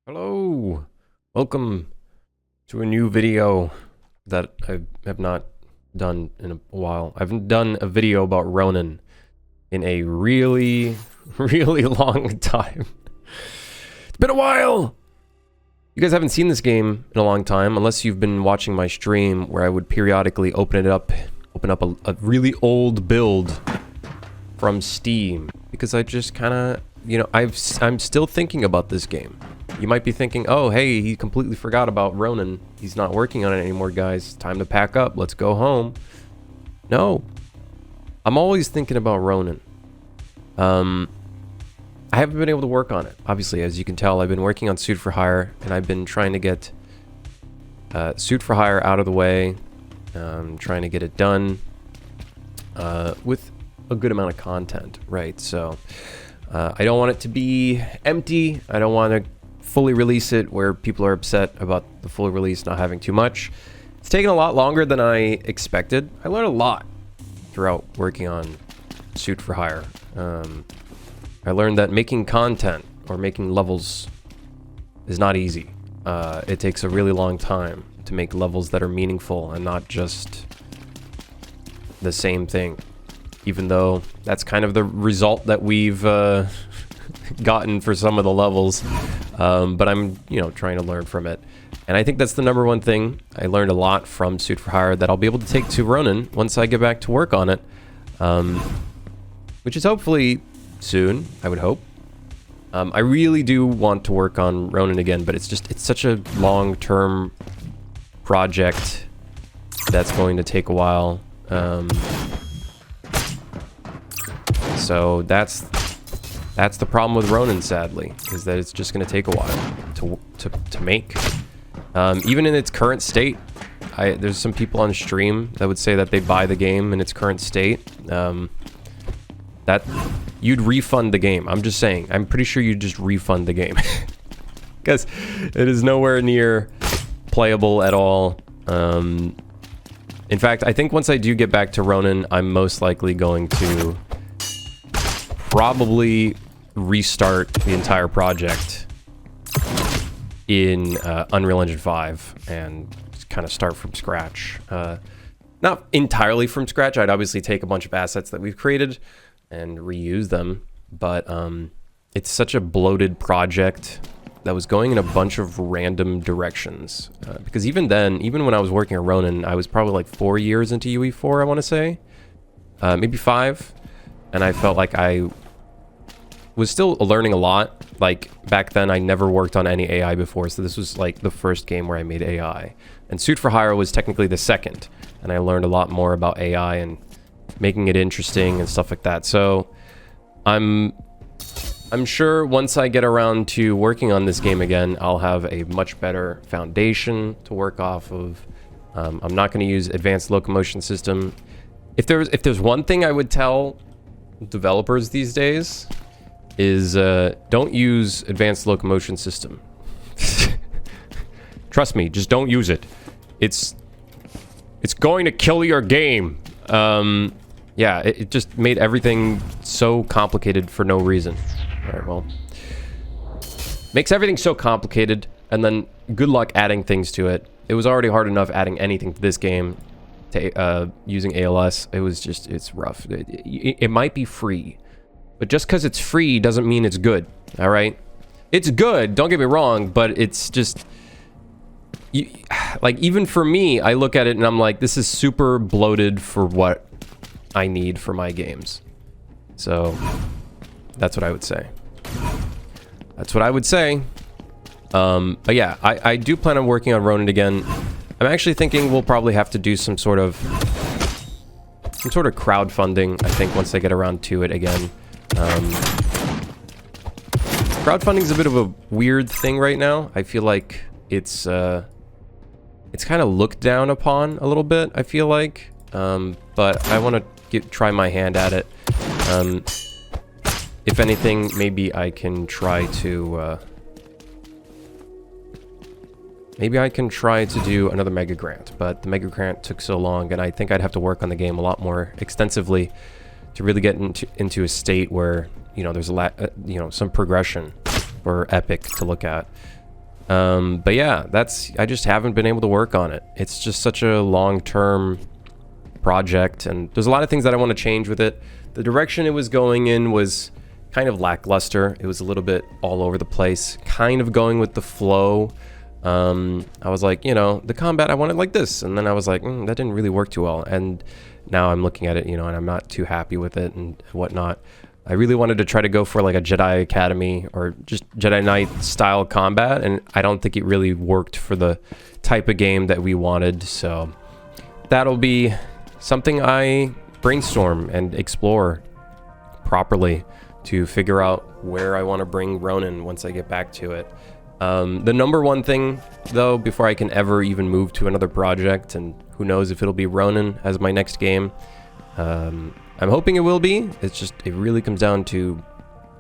Hello, welcome to a new video that I have not done in a while. I haven't done a video about Ronin in a really, really long time. It's been a while! You guys haven't seen this game in a long time, unless you've been watching my stream where I would periodically open up a really old build from Steam. Because I just kind of, you know, I'm still thinking about this game. You might be thinking, oh, hey, he completely forgot about Ronin. He's not working on it anymore, guys. Time to pack up. Let's go home. No. I'm always thinking about Ronin. I haven't been able to work on it. Obviously, as you can tell, I've been working on Suit for Hire, and I've been trying to get Suit for Hire out of the way. Trying to get it done with a good amount of content, right? So I don't want it to be empty. I don't want to fully release it where people are upset about the full release not having too much. It's taken a lot longer than I expected. I learned a lot throughout working on Suit for Hire. I learned that making content or making levels is not easy. It takes a really long time to make levels that are meaningful and not just the same thing. Even though that's kind of the result that we've gotten for some of the levels. But I'm, trying to learn from it. And I think that's the number one thing. I learned a lot from Suit for Hire that I'll be able to take to Ronin once I get back to work on it. Which is hopefully soon, I would hope. I really do want to work on Ronin again, but it's such a long-term project that's going to take a while. So that's the problem with Ronin, sadly, is that it's just going to take a while to make. Even in its current state, there's some people on stream that would say that they buy the game in its current state. That you'd refund the game. I'm just saying. I'm pretty sure you'd just refund the game because it is nowhere near playable at all. In fact, I think once I do get back to Ronin, I'm most likely going to probably restart the entire project in Unreal Engine 5 and kind of start from scratch. Not entirely from scratch. I'd obviously take a bunch of assets that we've created and reuse them, but it's such a bloated project that was going in a bunch of random directions. Because even then, even when I was working at Ronin, I was probably like 4 years into UE4, I want to say. Maybe 5. And I felt like I was still learning a lot. Like, back then, I never worked on any AI before, so this was like the first game where I made AI. And Suit for Hire was technically the second, and I learned a lot more about AI and making it interesting and stuff like that. So I'm sure once I get around to working on this game again, I'll have a much better foundation to work off of. I'm not going to use advanced locomotion system. If there's one thing I would tell developers these days is don't use advanced locomotion system. Trust me, just don't use it. It's going to kill your game. Yeah, it just made everything so complicated for no reason. All right, well, makes everything so complicated, and then good luck adding things to it. It was already hard enough adding anything to this game to using ALS. It's rough. It might be free, but just because it's free doesn't mean it's good. All right, it's good, don't get me wrong, but it's just like, even for me, I look at it and I'm like, this is super bloated for what I need for my games. So that's what I would say. That's what I would say. But yeah, I do plan on working on Ronin again. I'm actually thinking we'll probably have to do some sort of crowdfunding, I think, once I get around to it again. Crowdfunding is a bit of a weird thing right now. I feel like it's kind of looked down upon a little bit, I feel like. But I want to try my hand at it. If anything, maybe I can try to do another mega grant, but the mega grant took so long, and I think I'd have to work on the game a lot more extensively to really get into a state where, there's some progression for Epic to look at. But yeah, I just haven't been able to work on it. It's just such a long-term project, and there's a lot of things that I want to change with it. The direction it was going in was kind of lackluster. It was a little bit all over the place, kind of going with the flow. I was like, you know, the combat, I want it like this. And then I was like, that didn't really work too well. And now I'm looking at it, you know, and I'm not too happy with it and whatnot. I really wanted to try to go for like a Jedi Academy or just Jedi Knight style combat. And I don't think it really worked for the type of game that we wanted. So that'll be something I brainstorm and explore properly to figure out where I want to bring Ronin once I get back to it. The number one thing, though, before I can ever even move to another project, and who knows if it'll be Ronin as my next game, I'm hoping it will be. It's just, it really comes down to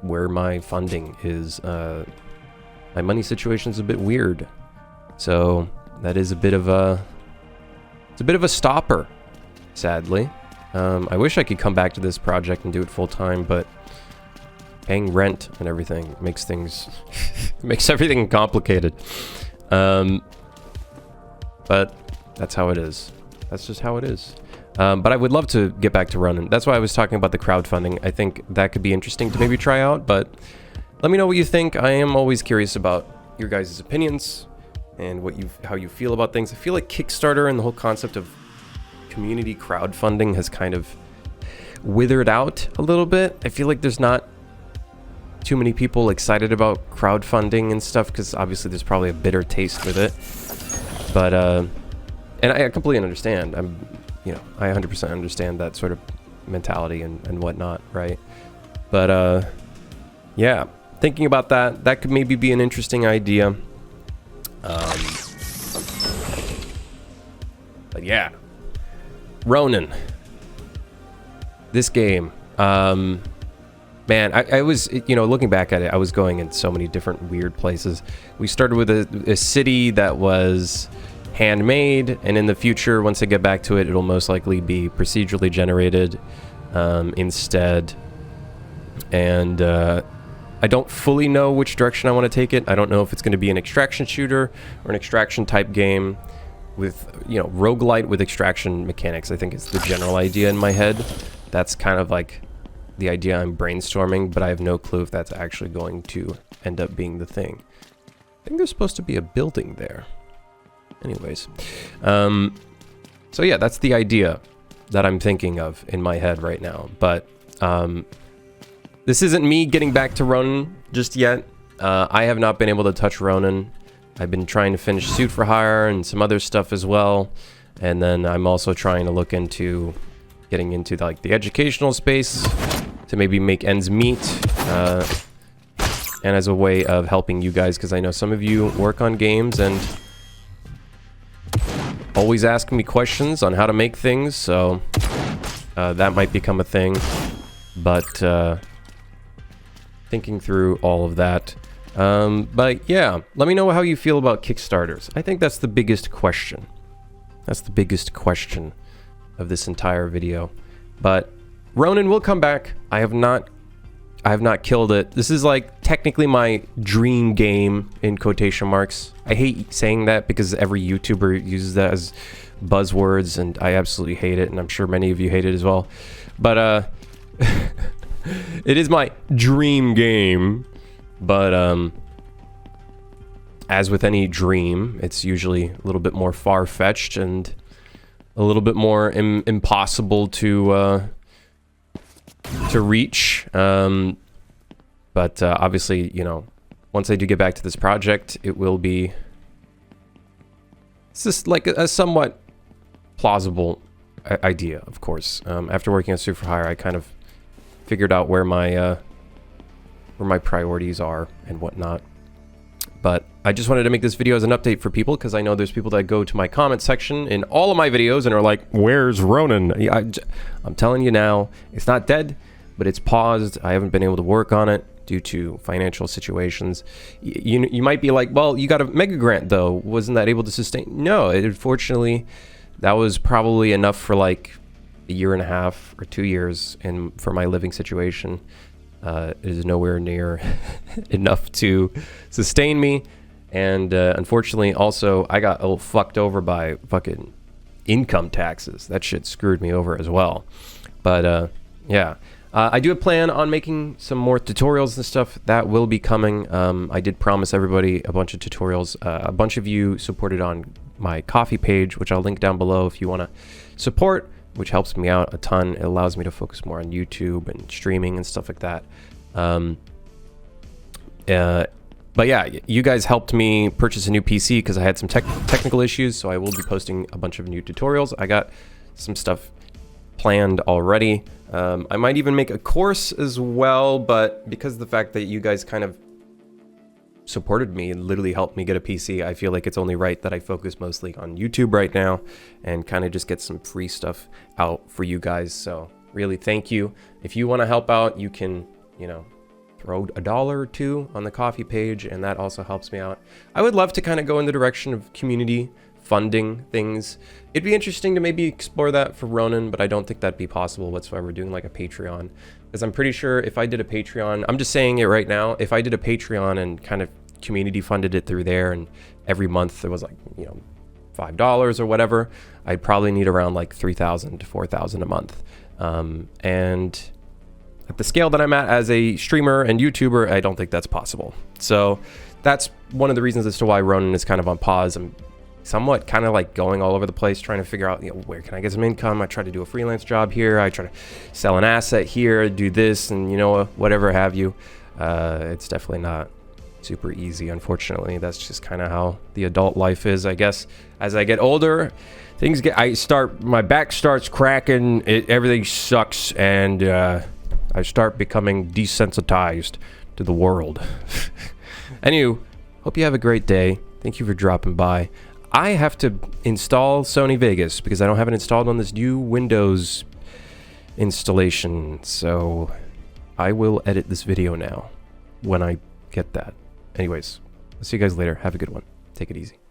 where my funding is. My money situation is a bit weird, so that is a bit of a, it's a bit of a stopper, sadly. I wish I could come back to this project and do it full time, but paying rent and everything makes things makes everything complicated. But that's how it is. That's just how it is. But I would love to get back to Ronin. That's why I was talking about the crowdfunding. I think that could be interesting to maybe try out, but let me know what you think. I am always curious about your guys' opinions and how you feel about things. I feel like Kickstarter and the whole concept of community crowdfunding has kind of withered out a little bit. I feel like there's not too many people excited about crowdfunding and stuff, because obviously there's probably a bitter taste with it. But and I completely understand. I 100% understand that sort of mentality and whatnot, right? But yeah, thinking about that could maybe be an interesting idea. But yeah, Ronin, this game, man, I was, looking back at it, I was going in so many different weird places. We started with a city that was handmade, and in the future, once I get back to it, it'll most likely be procedurally generated instead. And I don't fully know which direction I want to take it. I don't know if it's going to be an extraction shooter or an extraction type game with, roguelite with extraction mechanics. I think it's the general idea in my head. That's kind of like the idea I'm brainstorming, but I have no clue if that's actually going to end up being the thing. I think there's supposed to be a building there. Anyways, so yeah, that's the idea that I'm thinking of in my head right now. But this isn't me getting back to Ronin just yet. I have not been able to touch Ronin. I've been trying to finish Suit for Hire and some other stuff as well. And then I'm also trying to look into getting into the educational space to maybe make ends meet, and as a way of helping you guys, because I know some of you work on games and always ask me questions on how to make things, so that might become a thing. But thinking through all of that. But yeah, let me know how you feel about Kickstarters. I think that's the biggest question. That's the biggest question of this entire video. But Ronin will come back. I have not killed it. This is like technically my dream game in quotation marks. I hate saying that because every YouTuber uses that as buzzwords, and I absolutely hate it, and I'm sure many of you hate it as well. But it is my dream game. But as with any dream, it's usually a little bit more far-fetched and a little bit more impossible to reach. But obviously, once I do get back to this project, it will be... It's just like a somewhat plausible idea, of course. After working on Suit for Hire, I kind of figured out where my priorities are and whatnot. But I just wanted to make this video as an update for people, because I know there's people that go to my comment section in all of my videos and are like, where's Ronin? I'm telling you now, it's not dead, but it's paused. I haven't been able to work on it due to financial situations. You might be like, well, you got a mega grant though. Wasn't that able to sustain? No, unfortunately, that was probably enough for like a year and a half or 2 years for my living situation. It is nowhere near enough to sustain me. And unfortunately, also, I got a little fucked over by fucking income taxes. That shit screwed me over as well. But yeah, I do plan on making some more tutorials and stuff that will be coming. I did promise everybody a bunch of tutorials. A bunch of you supported on my Ko-fi page, which I'll link down below if you want to support, which helps me out a ton. It allows me to focus more on YouTube and streaming and stuff like that. But yeah, you guys helped me purchase a new PC because I had some technical issues, so I will be posting a bunch of new tutorials. I got some stuff planned already. I might even make a course as well, but because of the fact that you guys kind of supported me and literally helped me get a PC, I feel like it's only right that I focus mostly on YouTube right now and kind of just get some free stuff out for you guys. So really, thank you. If you want to help out, you can, you know, throw $1 or $2 on the Ko-fi page, and that also helps me out. I would love to kind of go in the direction of community funding things. It'd be interesting to maybe explore that for Ronin, but I don't think that'd be possible whatsoever, doing like a Patreon. Because I'm pretty sure if I did a Patreon, I'm just saying it right now, if I did a Patreon and kind of community funded it through there, and every month there was like, you know, $5 or whatever, I'd probably need around like $3,000 to $4,000 a month. And at the scale that I'm at as a streamer and YouTuber, I don't think that's possible. So that's one of the reasons as to why Ronin is kind of on pause. I'm somewhat kind of like going all over the place, trying to figure out, you know, where can I get some income? I try to do a freelance job here. I try to sell an asset here, do this, and, you know, whatever have you. It's definitely not super easy, unfortunately. That's just kind of how the adult life is, I guess. As I get older, my back starts cracking, everything sucks, and I start becoming desensitized to the world. Anywho, hope you have a great day. Thank you for dropping by. I have to install Sony Vegas because I don't have it installed on this new Windows installation. So I will edit this video now when I get that. Anyways, I'll see you guys later. Have a good one. Take it easy.